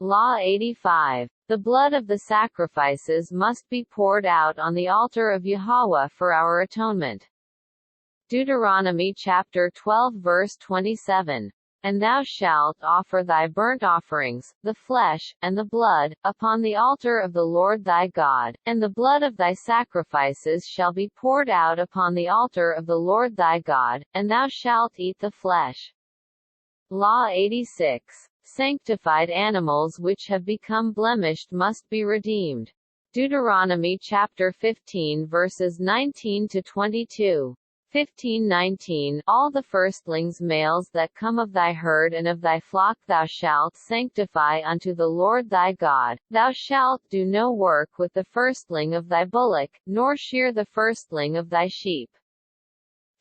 Law 85. The blood of the sacrifices must be poured out on the altar of Yahweh for our atonement. Deuteronomy chapter 12 verse 27. And thou shalt offer thy burnt offerings, the flesh, and the blood, upon the altar of the Lord thy God, and the blood of thy sacrifices shall be poured out upon the altar of the Lord thy God, and thou shalt eat the flesh. Law 86. Sanctified animals which have become blemished must be redeemed. Deuteronomy chapter 15 verses 19 to 22. 15:19 All the firstlings males that come of thy herd and of thy flock thou shalt sanctify unto the Lord thy God. Thou shalt do no work with the firstling of thy bullock, nor shear the firstling of thy sheep.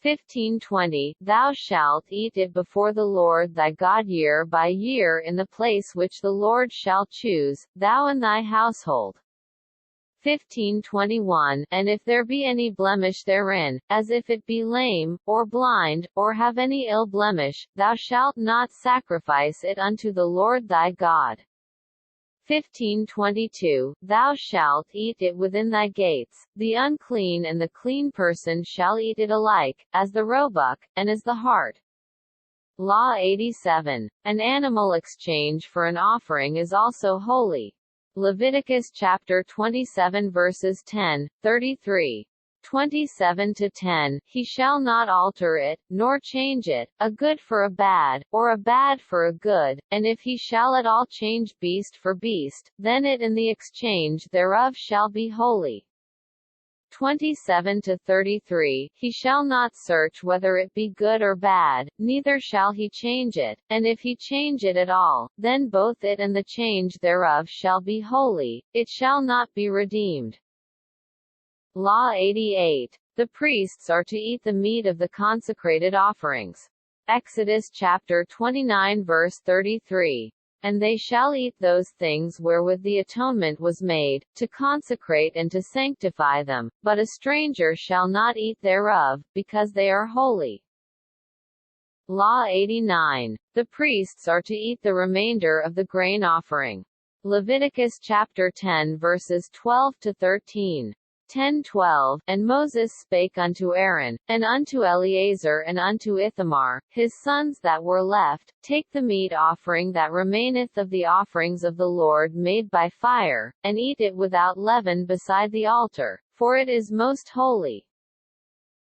15:20 Thou shalt eat it before the Lord thy God year by year in the place which the Lord shall choose, thou and thy household. 15:21 And if there be any blemish therein, as if it be lame, or blind, or have any ill blemish, thou shalt not sacrifice it unto the Lord thy God. 15:22 Thou shalt eat it within thy gates. The unclean and the clean person shall eat it alike, as the roebuck, and as the hart. Law 87. An animal exchange for an offering is also holy. Leviticus chapter 27 verses 10, 33. 27-10 He shall not alter it, nor change it, a good for a bad, or a bad for a good, and if he shall at all change beast for beast, then it and the exchange thereof shall be holy. 27-33 He shall not search whether it be good or bad, neither shall he change it, and if he change it at all, then both it and the change thereof shall be holy, it shall not be redeemed. Law 88. The priests are to eat the meat of the consecrated offerings. Exodus chapter 29 verse 33. And they shall eat those things wherewith the atonement was made, to consecrate and to sanctify them, but a stranger shall not eat thereof, because they are holy. Law 89. The priests are to eat the remainder of the grain offering. Leviticus chapter 10 verses 12-13. 10:12 And Moses spake unto Aaron, and unto Eleazar and unto Ithamar, his sons that were left, Take the meat offering that remaineth of the offerings of the Lord made by fire, and eat it without leaven beside the altar, for it is most holy.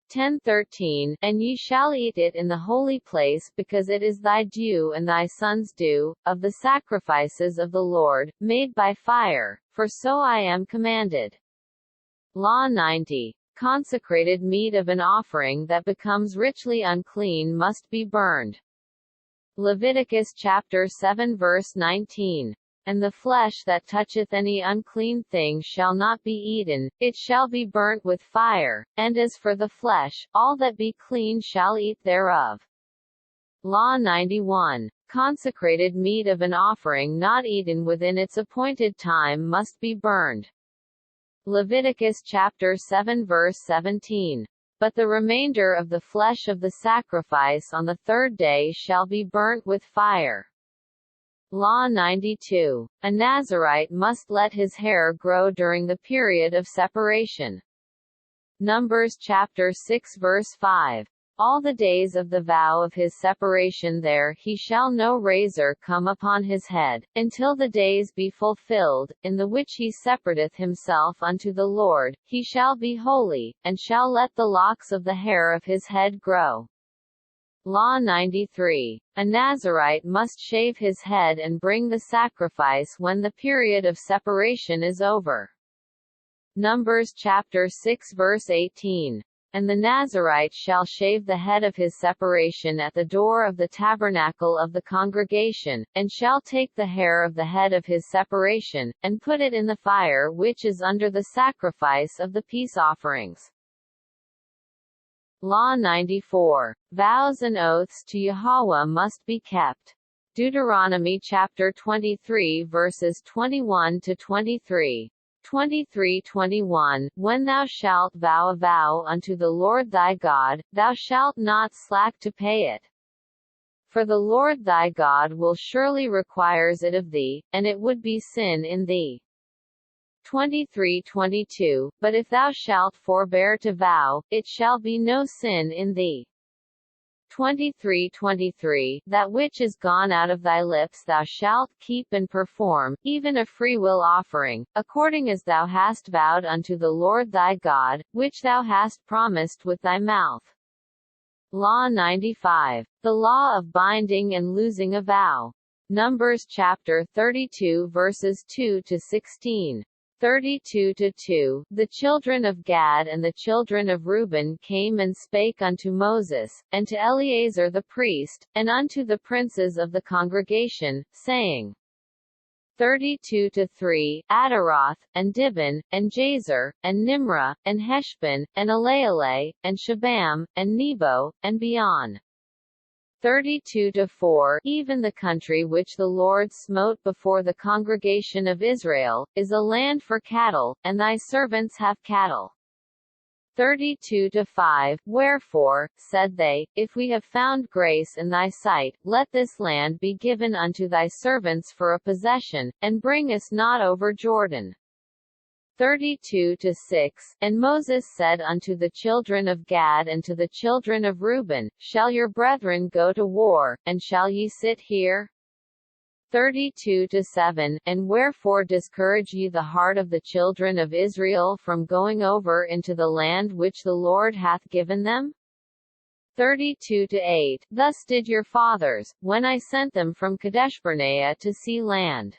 10:13 And ye shall eat it in the holy place, because it is thy due and thy son's due, of the sacrifices of the Lord, made by fire, for so I am commanded. Law 90. Consecrated meat of an offering that becomes richly unclean must be burned. Leviticus chapter 7 verse 19. And the flesh that toucheth any unclean thing shall not be eaten, it shall be burnt with fire, and as for the flesh, all that be clean shall eat thereof. Law 91. Consecrated meat of an offering not eaten within its appointed time must be burned. Leviticus chapter 7 verse 17. But the remainder of the flesh of the sacrifice on the third day shall be burnt with fire. Law 92. A Nazirite must let his hair grow during the period of separation. Numbers chapter 6 verse 5. All the days of the vow of his separation there he shall no razor come upon his head, until the days be fulfilled, in the which he separateth himself unto the Lord, he shall be holy, and shall let the locks of the hair of his head grow. Law 93. A Nazirite must shave his head and bring the sacrifice when the period of separation is over. Numbers chapter 6 verse 18. And the Nazirite shall shave the head of his separation at the door of the tabernacle of the congregation, and shall take the hair of the head of his separation, and put it in the fire which is under the sacrifice of the peace offerings. Law 94. Vows and oaths to Yahweh must be kept. Deuteronomy chapter 23 verses 21-23. 23:21 When thou shalt vow a vow unto the Lord thy God, thou shalt not slack to pay it. For the Lord thy God will surely requires it of thee, and it would be sin in thee. 23:22 But if thou shalt forbear to vow, it shall be no sin in thee. 23:23 That which is gone out of thy lips thou shalt keep and perform, even a freewill offering, according as thou hast vowed unto the Lord thy God, which thou hast promised with thy mouth. Law 95. The law of binding and loosing a vow. Numbers chapter 32 verses 2 to 16. 32:2 The children of Gad and the children of Reuben came and spake unto Moses, and to Eleazar the priest, and unto the princes of the congregation, saying, 32:3 Adaroth, and Dibon, and Jazer, and Nimrah, and Heshbon, and Elealeh, and Shabam, and Nebo, and beyond. 32:4 Even the country which the Lord smote before the congregation of Israel, is a land for cattle, and thy servants have cattle. 32:5 Wherefore, said they, if we have found grace in thy sight, let this land be given unto thy servants for a possession, and bring us not over Jordan. 32:6 And Moses said unto the children of Gad and to the children of Reuben, Shall your brethren go to war, and shall ye sit here? 32:7 And wherefore discourage ye the heart of the children of Israel from going over into the land which the Lord hath given them? 32:8 Thus did your fathers, when I sent them from Kadeshbarnea to see land.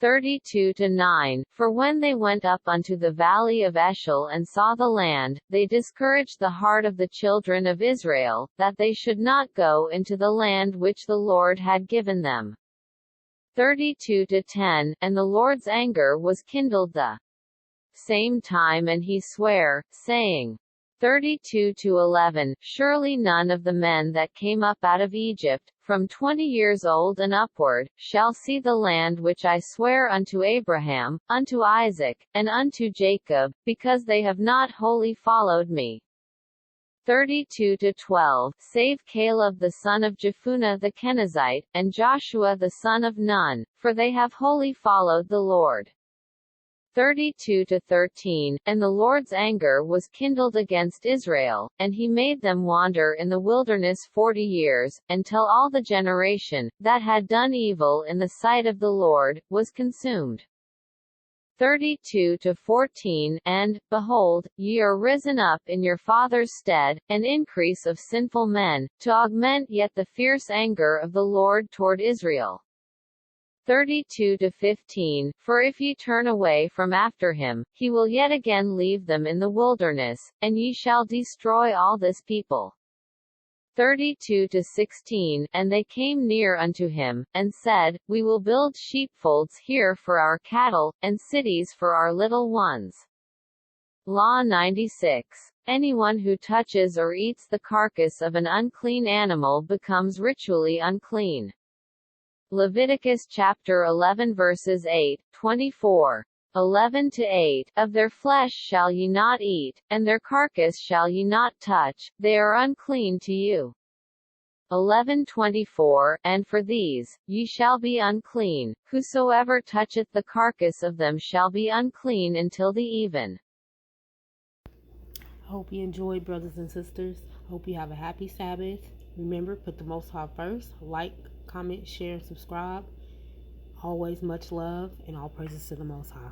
32:9 For when they went up unto the valley of Eshel and saw the land, they discouraged the heart of the children of Israel, that they should not go into the land which the Lord had given them. 32:10 And the Lord's anger was kindled the same time, and he sware, saying, 32:11 Surely none of the men that came up out of Egypt, from 20 years old and upward, shall see the land which I swear unto Abraham, unto Isaac, and unto Jacob, because they have not wholly followed me. 32:12 Save Caleb the son of Jephunneh the Kenizzite, and Joshua the son of Nun, for they have wholly followed the Lord. 32:13 And the Lord's anger was kindled against Israel, and he made them wander in the wilderness 40 years, until all the generation, that had done evil in the sight of the Lord, was consumed. 32:14 And, behold, ye are risen up in your father's stead, an increase of sinful men, to augment yet the fierce anger of the Lord toward Israel. 32:15 For if ye turn away from after him, he will yet again leave them in the wilderness, and ye shall destroy all this people. 32:16 And they came near unto him, and said, We will build sheepfolds here for our cattle, and cities for our little ones. Law 96. Anyone who touches or eats the carcass of an unclean animal becomes ritually unclean. Leviticus chapter 11 verses 8, 24. 11-8 Of their flesh shall ye not eat, and their carcass shall ye not touch, they are unclean to you. 11:24 And for these, ye shall be unclean, whosoever toucheth the carcass of them shall be unclean until the even. I hope you enjoyed, brothers and sisters. I hope you have a happy Sabbath. Remember, put the Most High first. Like, comment, share, and subscribe. Always much love, and all praises to the Most High.